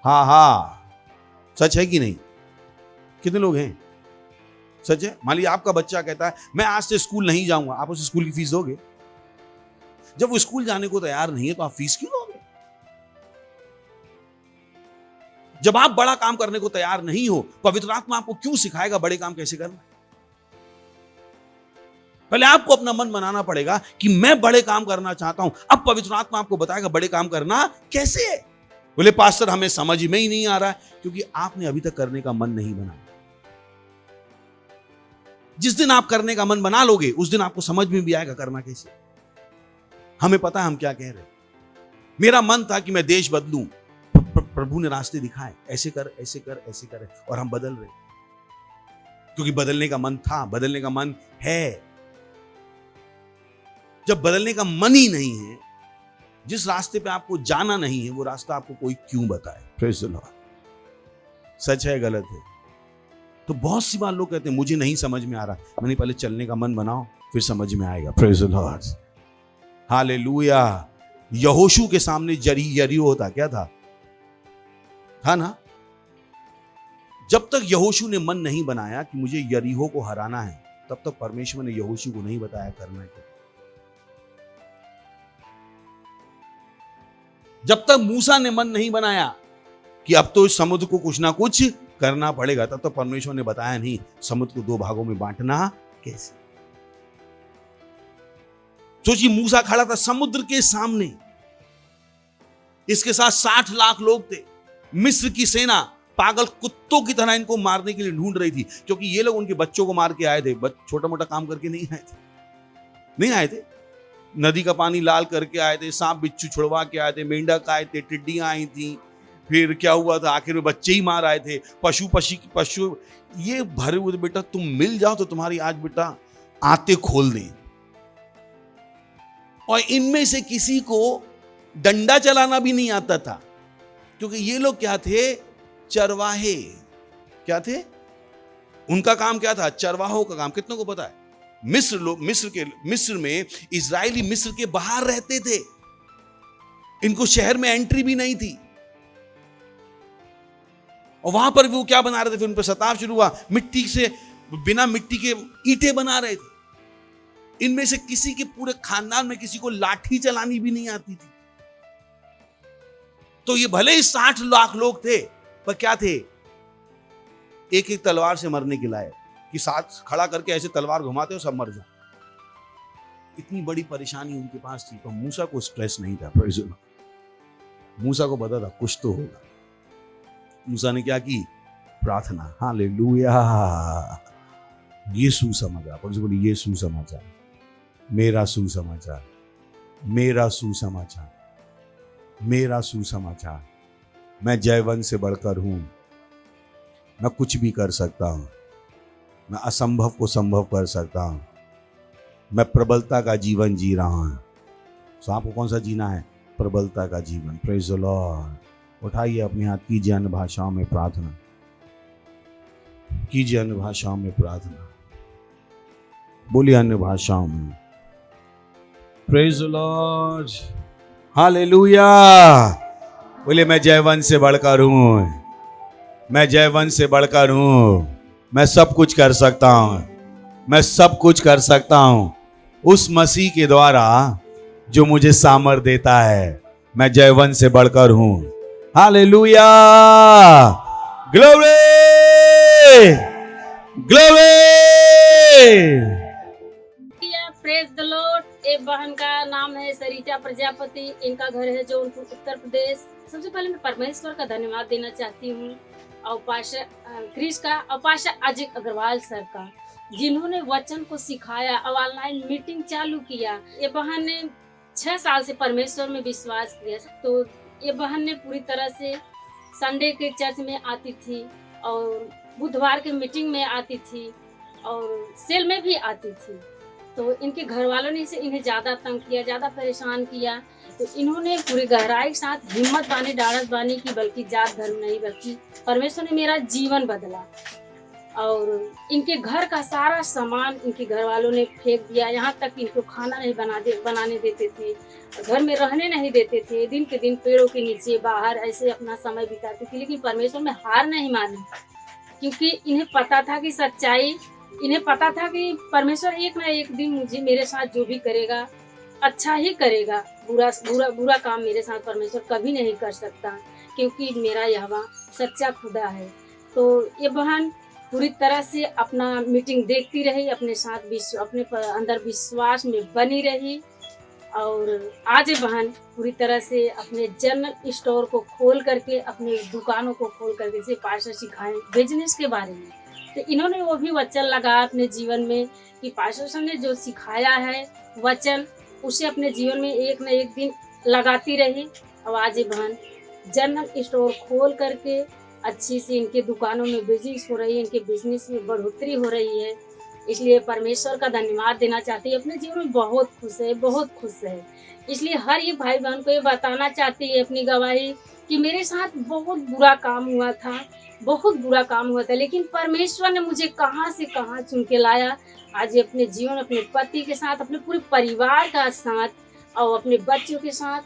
हाँ, सच है कि नहीं? कितने लोग हैं? सच है। मान लीजिए आपका बच्चा कहता है मैं आज से स्कूल नहीं जाऊंगा, आप उसे स्कूल की फीस दोगे? जब वो स्कूल जाने को तैयार नहीं है तो आप फीस क्यों दोगे? जब आप बड़ा काम करने को तैयार नहीं हो, पवित्र आत्मा आपको क्यों सिखाएगा बड़े काम कैसे करना? पहले आपको अपना मन बनाना पड़ेगा कि मैं बड़े काम करना चाहता हूं। अब पवित्र आत्मा आपको बताएगा बड़े काम करना कैसे है। बोले पास्टर हमें समझ में ही नहीं आ रहा है, क्योंकि आपने अभी तक करने का मन नहीं बनाया। जिस दिन आप करने का मन बना लोगे उस दिन आपको समझ में भी आएगा करना कैसे। हमें पता है हम क्या कह रहे हैं। मेरा मन था कि मैं देश बदलूं, प्रभु ने रास्ते दिखाए, ऐसे कर ऐसे कर ऐसे कर, और हम बदल रहे, क्योंकि बदलने का मन था, बदलने का मन है। जब बदलने का मन ही नहीं है, जिस रास्ते पे आपको जाना नहीं है, वो रास्ता आपको कोई क्यों बताए? Praise the Lord. सच है गलत है? तो बहुत सी बार लोग कहते हैं मुझे नहीं समझ में आ रहा। मैंने पहले चलने का मन बनाओ, फिर समझ में आएगा। Praise the Lord. हालेलुया। यहोशू के सामने यरीहो होता क्या था ना? जब तक यहोशू ने मन नहीं बनाया कि मुझे यरीहो को हराना है, तब तक परमेश्वर ने यहोशू को नहीं बताया करना है। जब तक मूसा ने मन नहीं बनाया कि अब तो इस समुद्र को कुछ ना कुछ करना पड़ेगा, तब तक परमेश्वर ने बताया नहीं समुद्र को 2 भागों में बांटना कैसे। सोचिए, मूसा खड़ा था समुद्र के सामने, इसके साथ 60 लाख लोग थे। मिस्र की सेना पागल कुत्तों की तरह इनको मारने के लिए ढूंढ रही थी, क्योंकि ये लोग उनके बच्चों को मार के आए थे। छोटा मोटा काम करके नहीं आए थे। नदी का पानी लाल करके आए थे, सांप बिच्छू छुड़वा के आए थे, मेंढक आए थे, टिड्डियां आई थी। फिर क्या हुआ था, आखिर में बच्चे ही मार आए थे। पशु ये भरे हुए, बेटा तुम मिल जाओ तो तुम्हारी आज बेटा आते खोल दें। और इनमें से किसी को डंडा चलाना भी नहीं आता था, क्योंकि ये लोग क्या थे? चरवाहे। क्या थे? उनका काम क्या था? चरवाहों का काम। कितनों को पता है? मिस्र में इजरायली मिस्र के बाहर रहते थे, इनको शहर में एंट्री भी नहीं थी। और वहां पर भी वो क्या बना रहे थे? फिर उन पर सताव शुरू हुआ। मिट्टी से, बिना मिट्टी के ईंटें बना रहे थे। इनमें से किसी के पूरे खानदान में किसी को लाठी चलानी भी नहीं आती थी। तो ये भले ही 60 लाख लोग थे, पर क्या थे? एक एक तलवार से मरने के लायक, कि साथ खड़ा करके ऐसे तलवार घुमाते हो सब मर जाओ। इतनी बड़ी परेशानी उनके पास थी। तो मूसा को स्ट्रेस नहीं था। मूसा को पता था कुछ तो होगा। मूसा ने क्या की? प्रार्थना। हालेलुया। ये सुसमाचार, बोलिए ये सुसमाचार, मेरा सुसमाचार, मेरा सुसमाचार, मेरा सुसमाचार। मैं जयवंत से बढ़कर हूं। मैं कुछ भी कर सकता हूं। मैं असंभव को संभव कर सकता हूं। मैं प्रबलता का जीवन जी रहा हूं। तो आपको कौन सा जीना है? प्रबलता का जीवन। Praise the Lord. उठाइए अपने हाथ, कीजिए अन्य भाषाओं में प्रार्थना, कीजिए अन्य भाषाओं में प्रार्थना, बोलिए अन्य भाषाओं में। Praise the Lord. हालेलुया। बोलिए मैं जयवंत से बढ़कर हूं। मैं जयवंत से बढ़कर हूं। मैं सब कुछ कर सकता हूं। मैं सब कुछ कर सकता हूं उस मसीह के द्वारा जो मुझे सामर्थ देता है। मैं जयवंत से बढ़कर हूं। Hallelujah. Glory, glory. Praise the Lord. एक बहन का नाम है सरिता प्रजापति, इनका घर है जौनपुर उत्तर प्रदेश। सबसे पहले मैं परमेश्वर का धन्यवाद देना चाहती हूँ क्रिस का, अपाशा अजय अग्रवाल सर का, जिन्होंने वचन को सिखाया और ऑनलाइन मीटिंग चालू किया। ये बहन ने 6 साल से परमेश्वर में विश्वास किया। तो ये बहन ने पूरी तरह से संडे के चर्च में आती थी और बुधवार के मीटिंग में आती थी और सेल में भी आती थी। तो इनके घर वालों ने इन्हें ज़्यादा तंग किया, ज़्यादा परेशान किया। तो इन्होंने पूरी गहराई के साथ हिम्मत बानी, डाढ़स बानी की, बल्कि जात धर्म नहीं, बल्कि परमेश्वर ने मेरा जीवन बदला। और इनके घर का सारा सामान इनके घर वालों ने फेंक दिया। यहाँ तक इनको खाना नहीं बनाने देते थे, घर में रहने नहीं देते थे। दिन के दिन पेड़ों के नीचे बाहर ऐसे अपना समय बिताती थी। लेकिन परमेश्वर में हार नहीं मानी, क्योंकि इन्हें पता था कि सच्चाई, इन्हें पता था कि परमेश्वर एक ना एक दिन मेरे साथ जो भी करेगा अच्छा ही करेगा। बुरा काम मेरे साथ परमेश्वर कभी नहीं कर सकता, क्योंकि मेरा यहोवा सच्चा खुदा है। तो ये बहन पूरी तरह से अपना मीटिंग देखती रही, अपने अंदर विश्वास में बनी रही। और आज ये बहन पूरी तरह से अपने जनरल स्टोर को खोल करके, अपने दुकानों को खोल करके से पास्टर सिखाएं बिजनेस के बारे में। तो इन्होंने वो भी वचन लगाया अपने जीवन में कि पास्टर ने जो सिखाया है वचन, उसे अपने जीवन में एक न एक दिन लगाती रही। और आज ये बहन जनरल स्टोर खोल करके अच्छी सी इनके दुकानों में बिजनेस हो रही है, इनके बिजनेस में बढ़ोतरी हो रही है। इसलिए परमेश्वर का धन्यवाद देना चाहती है। अपने जीवन में बहुत खुश है, बहुत खुश है। इसलिए हर ये भाई बहन को ये बताना चाहती है अपनी गवाही कि मेरे साथ बहुत बुरा काम हुआ था, बहुत बुरा काम हुआ था, लेकिन परमेश्वर ने मुझे कहाँ से कहाँ चुन के लाया। आज ये अपने जीवन, अपने पति के साथ, अपने पूरे परिवार का साथ और अपने बच्चों के साथ,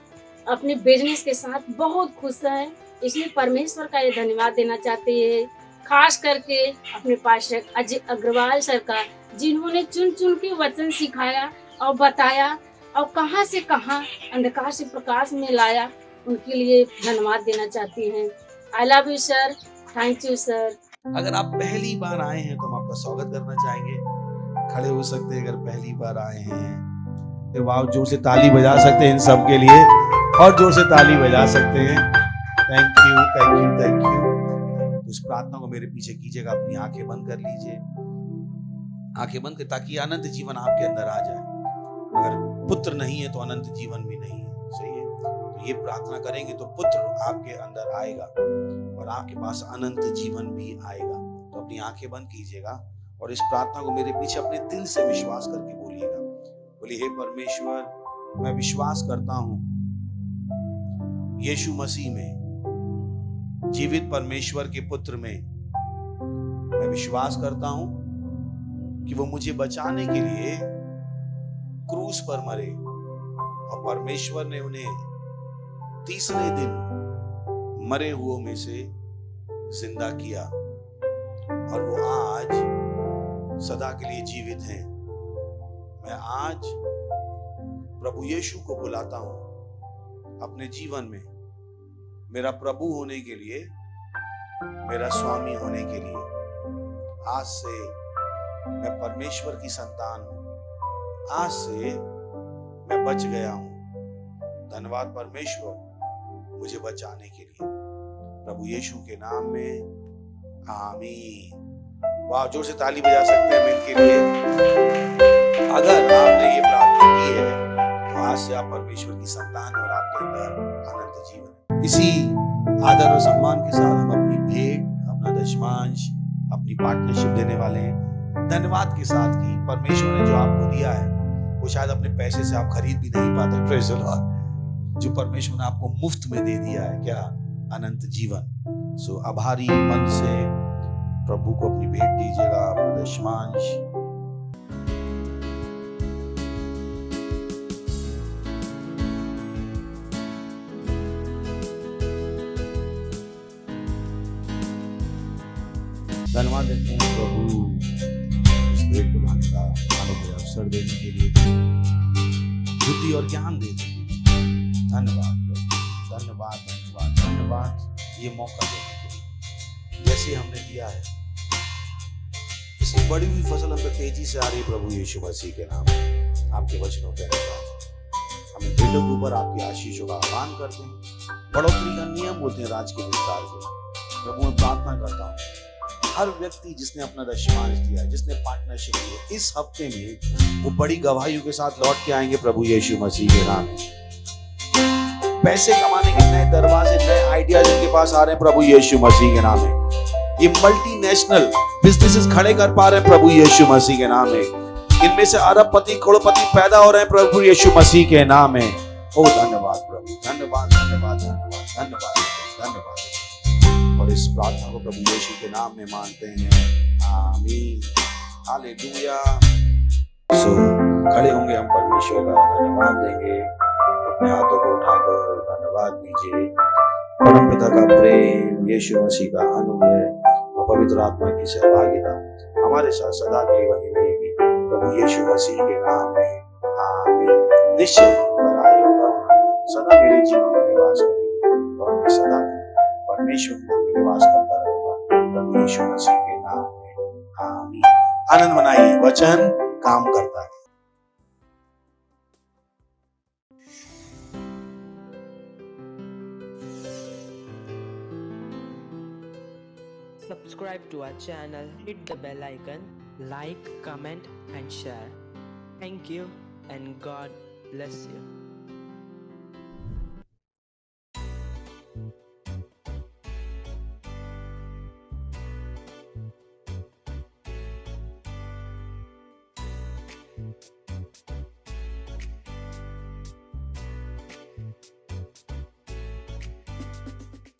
अपने बिजनेस के साथ बहुत खुश है। इसलिए परमेश्वर का ये धन्यवाद देना चाहते हैं, खास करके अपने पास्टर अजय अग्रवाल सर का, जिन्होंने चुन चुन के वचन सिखाया और बताया और कहाँ से कहाँ अंधकार से प्रकाश में लाया। उनके लिए धन्यवाद देना चाहती हैं। I love you sir, thank you sir. अगर आप पहली बार आए हैं तो हम आपका स्वागत करना चाहेंगे। खड़े हो सकते हैं अगर पहली बार आए हैं। तो वाह, जोर से ताली बजा सकते हैं इन सब के लिए, और जोर से ताली बजा सकते हैं। Thank you, thank you, thank you. तो इस प्रार्थना को मेरे पीछे कीजिएगा, अपनी आंखें बंद कर लीजिए, आंखें बंद कर, ताकि अनंत जीवन आपके अंदर आ जाए। अगर पुत्र नहीं है तो अनंत जीवन भी नहीं है, सही है। तो ये प्रार्थना करेंगे तो पुत्र आपके अंदर आएगा और आपके पास अनंत जीवन भी आएगा। तो अपनी आंखें बंद कीजिएगा और इस प्रार्थना को मेरे पीछे अपने दिल से विश्वास करके बोलिएगा। बोलिए, हे परमेश्वर, मैं विश्वास करता हूं यीशु मसीह में, जीवित परमेश्वर के पुत्र में। मैं विश्वास करता हूं कि वो मुझे बचाने के लिए क्रूस पर मरे और परमेश्वर ने उन्हें तीसरे दिन मरे हुओं में से जिंदा किया और वो आज सदा के लिए जीवित हैं। मैं आज प्रभु यीशु को बुलाता हूं अपने जीवन में, मेरा प्रभु होने के लिए, मेरा स्वामी होने के लिए। आज से मैं परमेश्वर की संतान हूं, आज से मैं बच गया हूं। धन्यवाद परमेश्वर मुझे बचाने के लिए, प्रभु यीशु के नाम में, आमीन। वाह, जोर से ताली बजा सकते हैं इनके लिए। अगर आपने ये प्रार्थना की है तो आज से आप परमेश्वर की संतान और आपके अंदर अनंत जीवन है। इसी आदर और सम्मान के साथ हम अपनी भेंट, अपना दशमांश, अपनी पार्टनरशिप देने वाले हैं, धन्यवाद के साथ कि परमेश्वर ने जो आपको दिया है वो शायद अपने पैसे से आप खरीद भी नहीं पाते। Praise the Lord. जो परमेश्वर ने आपको मुफ्त में दे दिया है, क्या? अनंत जीवन। सो आभारी मन से प्रभु को अपनी भेंट दीजिएगा, अपना दशमांश। धन्यवाद देते हैं प्रभु इस भेंट को लाने का, आने के अवसर देने के लिए, बुद्धि और ज्ञान देने के लिए। धन्यवाद प्रभु, धन्यवाद, धन्यवाद, धन्यवाद ये मौका देने के लिए। जैसे हमने दिया है, इसकी बड़ी हुई फसल हम पे तेजी से आ रही है प्रभु यीशु मसीह के नाम में। आपके वचनों के अनुसार हम भेंटों के ऊपर आपकी आशीषों का आह्वान करते हैं। बढ़ोतरी का नियम बोलते हैं राज के विस्तार के। प्रभु मैं प्रार्थना करता हूँ हर व्यक्ति जिसने अपना दशमांश दिया, जिसने पार्टनरशिप की, इस हफ्ते में वो बड़ी गवाहियों के साथ लौट के आएंगे प्रभु यीशु मसीह के नाम में। पैसे कमाने के नए दरवाजे, नए आइडियाज इनके पास आ रहे हैं प्रभु यीशु मसीह के नाम में। ये मल्टीनेशनल बिजनेसेस खड़े कर पा रहे हैं प्रभु यीशु मसीह के नाम में। इनमें से अरबपति, करोड़पति पैदा हो रहे हैं प्रभु यीशु मसीह के नाम में। ओ धन्यवाद प्रभु, धन्यवाद धन्यवाद धन्यवाद धन्यवाद धन्यवाद। और इस प्रार्थना को प्रभु यीशु के नाम में मानते हैं, आमीन, हालेलुया। सो खड़े होंगे हम, परमेश्वर का धन्यवाद देंगे, अपने हाथों को उठाकर धन्यवाद दीजिए। परम पिता का प्रेम, यीशु मसीह का अनुग्रह और पवित्र आत्मा की सहभागिता हमारे साथ सदा के लिए बनी रहेगी प्रभु यीशु मसीह के नाम में, आमीन। निश्चय सदा मेरे जीवन में निवास करेगी और मैं सदा परमेश्वर के नाम में निवास करता रहूंगा प्रभु यीशु मसीह के नाम में, आमीन। आनंद मनाइए, वचन काम करता है। Subscribe to our channel, hit the bell icon, like, comment and share. Thank you and God bless you.